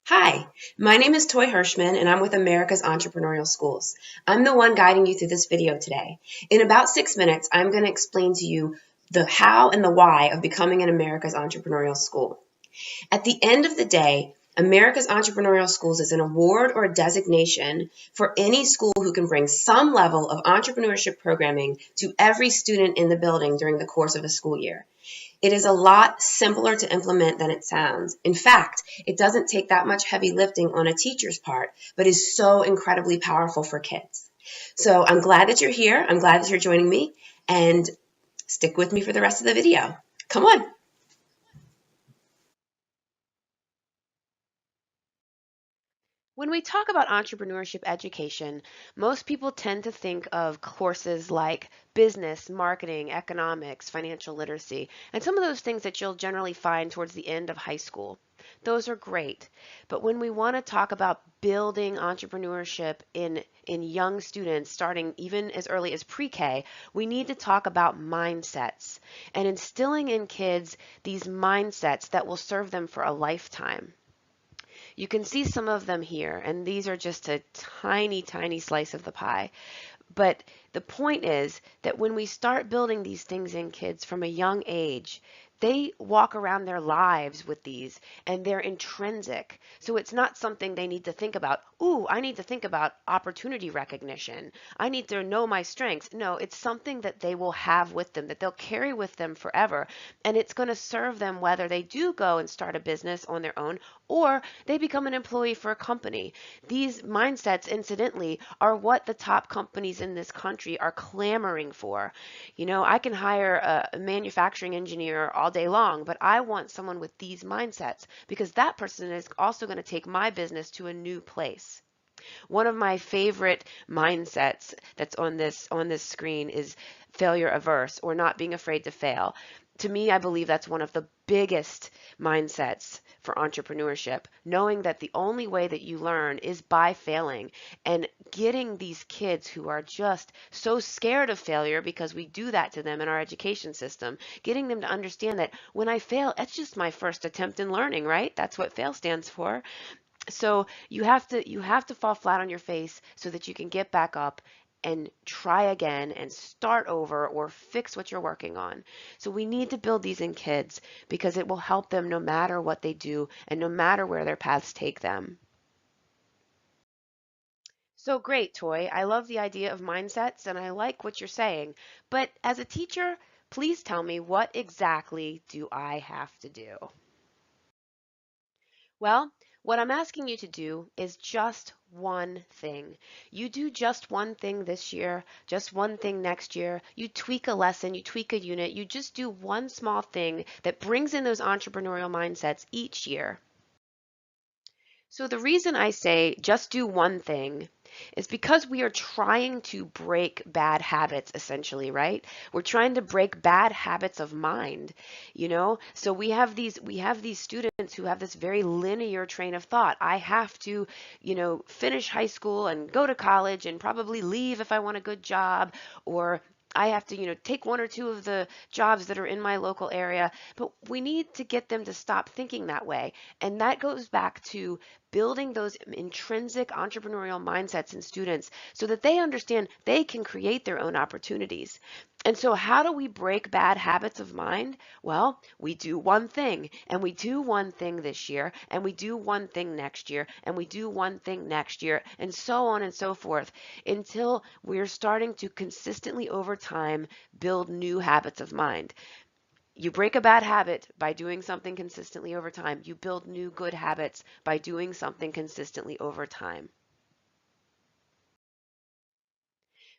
Hi, my name is Toy Hershman and I'm with America's Entrepreneurial Schools. I'm the one guiding you through this video today. In about 6 minutes, I'm going to explain to you the how and the why of becoming an America's Entrepreneurial School. At the end of the day, America's Entrepreneurial Schools is an award or a designation for any school who can bring some level of entrepreneurship programming to every student in the building during the course of a school year. It is a lot simpler to implement than it sounds. In fact, it doesn't take that much heavy lifting on a teacher's part, but is so incredibly powerful for kids. So I'm glad that you're here. I'm glad that you're joining me, and stick with me for the rest of the video. Come on. When we talk about entrepreneurship education, most people tend to think of courses like business, marketing, economics, financial literacy, and some of those things that you'll generally find towards the end of high school. Those are great. But when we want to talk about building entrepreneurship in young students, starting even as early as pre-K, we need to talk about mindsets and instilling in kids these mindsets that will serve them for a lifetime. You can see some of them here, and these are just a tiny, tiny slice of the pie. But the point is that when we start building these things in kids from a young age, they walk around their lives with these and they're intrinsic. So it's not something they need to think about. Ooh, I need to think about opportunity recognition. I need to know my strengths. No, it's something that they will have with them, that they'll carry with them forever. And it's going to serve them whether they do go and start a business on their own or they become an employee for a company. These mindsets, incidentally, are what the top companies in this country are clamoring for. You know, I can hire a manufacturing engineer all day long, but I want someone with these mindsets because that person is also going to take my business to a new place. One of my favorite mindsets that's on this screen is failure averse or not being afraid to fail. To me, I believe that's one of the biggest mindsets for entrepreneurship, knowing that the only way that you learn is by failing and getting these kids who are just so scared of failure because we do that to them in our education system, getting them to understand that when I fail, it's just my first attempt in learning, right? That's what fail stands for. So you have to fall flat on your face so that you can get back up and try again and start over or fix what you're working on. So we need to build these in kids because it will help them no matter what they do and no matter where their paths take them. So great, Toy. I love the idea of mindsets and I like what you're saying. But as a teacher, please tell me, what exactly do I have to do? Well, what I'm asking you to do is just one thing. You do just one thing this year, just one thing next year. You tweak a lesson, you tweak a unit, you just do one small thing that brings in those entrepreneurial mindsets each year. So the reason I say just do one thing is because we are trying to break bad habits essentially, right? We're trying to break bad habits of mind, you know? So we have these students who have this very linear train of thought. I have to, finish high school and go to college and probably leave if I want a good job, or I have to, take one or two of the jobs that are in my local area, but we need to get them to stop thinking that way. And that goes back to building those intrinsic entrepreneurial mindsets in students so that they understand they can create their own opportunities. And so, how do we break bad habits of mind? Well, we do one thing, and we do one thing this year, and we do one thing next year, and we do one thing next year, and so on and so forth until we're starting to consistently over time build new habits of mind. You break a bad habit by doing something consistently over time. You build new good habits by doing something consistently over time.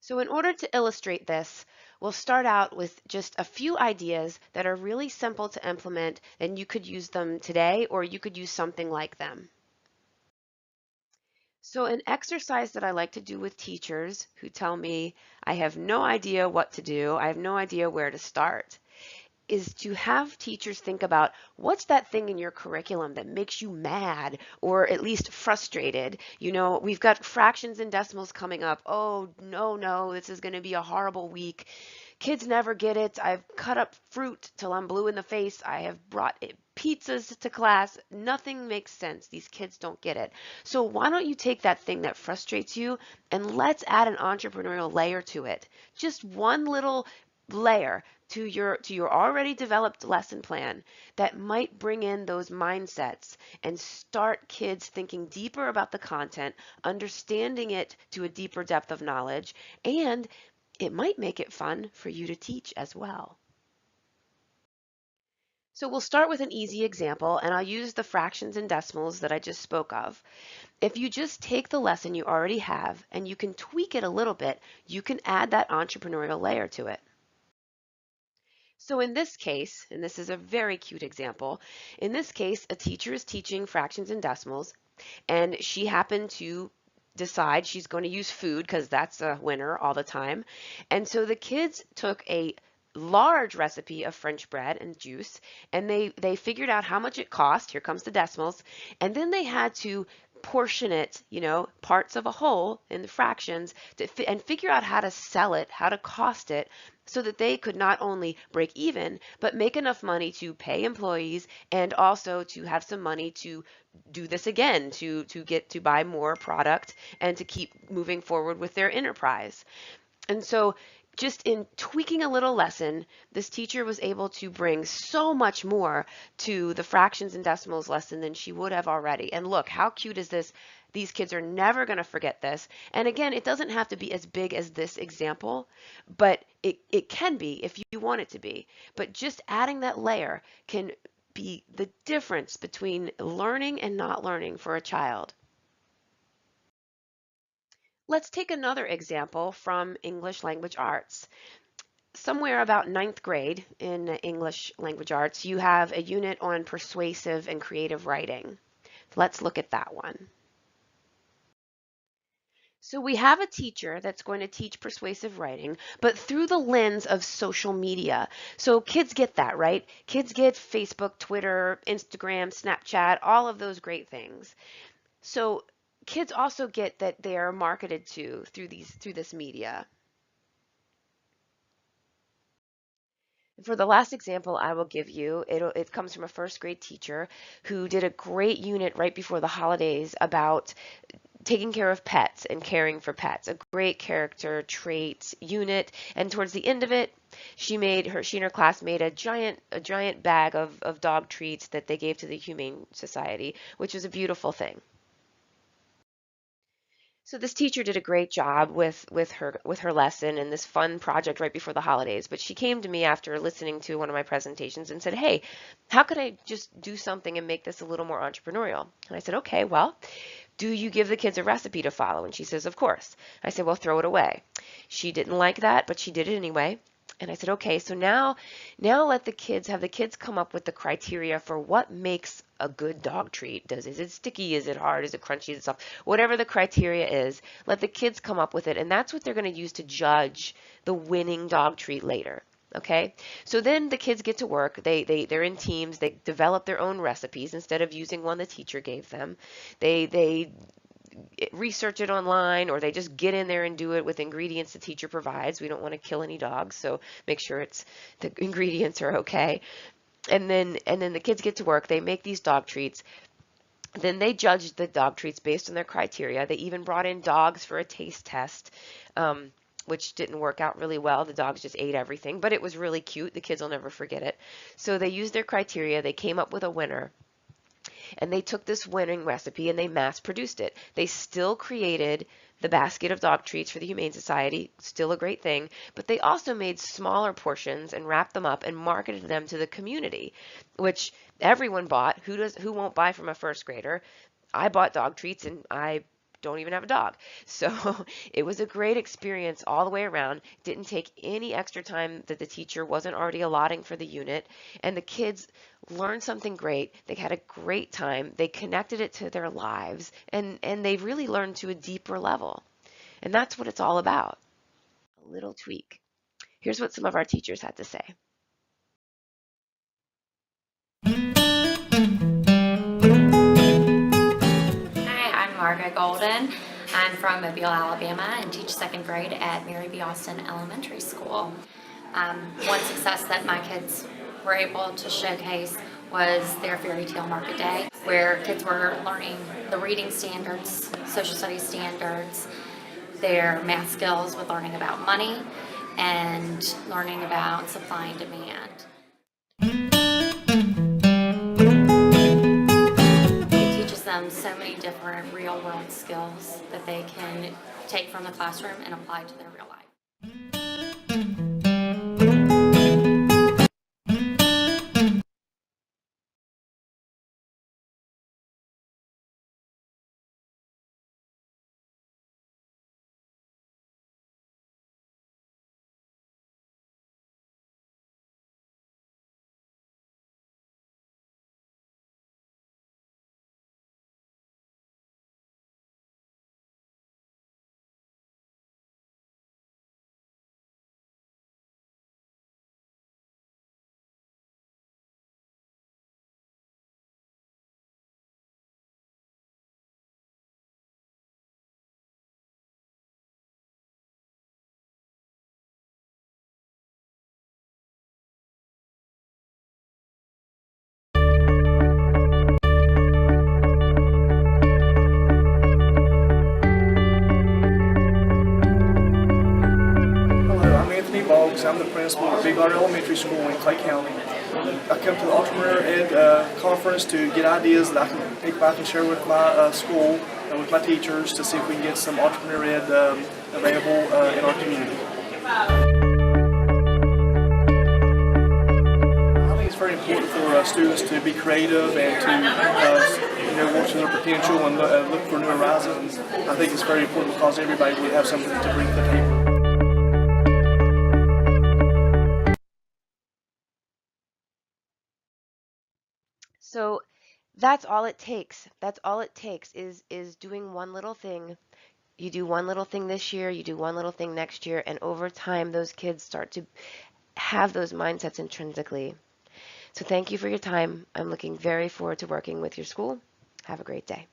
So in order to illustrate this, we'll start out with just a few ideas that are really simple to implement, and you could use them today or you could use something like them. So an exercise that I like to do with teachers who tell me I have no idea what to do, I have no idea where to start, is to have teachers think about what's that thing in your curriculum that makes you mad or at least frustrated. You know, we've got fractions and decimals coming up. Oh, no, no, this is going to be a horrible week. Kids never get it. I've cut up fruit till I'm blue in the face. I have brought pizzas to class. Nothing makes sense. These kids don't get it. So why don't you take that thing that frustrates you and let's add an entrepreneurial layer to it. Just one little layer to your already developed lesson plan that might bring in those mindsets and start kids thinking deeper about the content, understanding it to a deeper depth of knowledge, and it might make it fun for you to teach as well. So we'll start with an easy example, and I'll use the fractions and decimals that I just spoke of. If you just take the lesson you already have and you can tweak it a little bit, you can add that entrepreneurial layer to it. So in this case, and this is a very cute example, in this case, a teacher is teaching fractions and decimals, and she happened to decide she's going to use food because that's a winner all the time. And so the kids took a large recipe of French bread and juice, and they figured out how much it cost. Here comes the decimals. And then they had to portion it, parts of a whole in the fractions and figure out how to sell it, how to cost it, so that they could not only break even, but make enough money to pay employees and also to have some money to do this again, to get to buy more product and to keep moving forward with their enterprise. And so just in tweaking a little lesson, this teacher was able to bring so much more to the fractions and decimals lesson than she would have already. And look, how cute is this? These kids are never going to forget this. And again, it doesn't have to be as big as this example, but it can be if you want it to be. But just adding that layer can be the difference between learning and not learning for a child. Let's take another example from English language arts. Somewhere about ninth grade in English language arts, you have a unit on persuasive and creative writing. Let's look at that one. So we have a teacher that's going to teach persuasive writing, but through the lens of social media. So kids get that, right? Kids get Facebook, Twitter, Instagram, Snapchat, all of those great things. So kids also get that they are marketed to through this media. For the last example I will give you, it comes from a first grade teacher who did a great unit right before the holidays about taking care of pets and caring for pets, a great character trait unit. And towards the end of it, she and her class made a giant bag of dog treats that they gave to the Humane Society, which was a beautiful thing. So this teacher did a great job with her lesson and this fun project right before the holidays. But she came to me after listening to one of my presentations and said, "Hey, how could I just do something and make this a little more entrepreneurial?" And I said, "Okay, well, do you give the kids a recipe to follow?" And she says, "Of course." I said, "Well, throw it away." She didn't like that, but she did it anyway. And I said, "Okay, so now let the kids come up with the criteria for what makes a good dog treat. Is it sticky? Is it hard? Is it crunchy? Is it soft? Whatever the criteria is, let the kids come up with it, and that's what they're going to use to judge the winning dog treat later." Okay, so then the kids get to work. They're in teams. They develop their own recipes instead of using one the teacher gave them. They research it online, or they just get in there and do it with ingredients the teacher provides. We don't want to kill any dogs, so make sure the ingredients are okay. And then the kids get to work. They make these dog treats. Then they judge the dog treats based on their criteria. They even brought in dogs for a taste test, which didn't work out really well. The dogs just ate everything, but it was really cute. The kids will never forget it. So they used their criteria. They came up with a winner. And they took this winning recipe and they mass produced it. They still created the basket of dog treats for the Humane Society, still a great thing, but they also made smaller portions and wrapped them up and marketed them to the community, which everyone bought. Who won't buy from a first grader? I bought dog treats and I don't even have a dog. So it was a great experience all the way around. Didn't take any extra time that the teacher wasn't already allotting for the unit. And the kids learned something great. They had a great time. They connected it to their lives, and they really learned to a deeper level. And that's what it's all about. A little tweak. Here's what some of our teachers had to say. Hi, I'm Margaret Golden. I'm from Mobile, Alabama, and teach second grade at Mary B. Austin Elementary School. One success that my kids were able to showcase was their fairy tale market day, where kids were learning the reading standards, social studies standards, their math skills with learning about money, and learning about supply and demand. It teaches them so many different real world skills that they can take from the classroom and apply to their real life. I'm the principal at Big Otter Elementary School in Clay County. I come to the Entrepreneur Ed Conference to get ideas that I can take back and share with my school and with my teachers to see if we can get some Entrepreneur Ed available in our community. I think it's very important for students to be creative and to watch their potential and look for new horizons. I think it's very important because everybody will have something to bring to the table. So that's all it takes. That's all it takes is doing one little thing. You do one little thing this year, you do one little thing next year, and over time those kids start to have those mindsets intrinsically. So thank you for your time. I'm looking very forward to working with your school. Have a great day.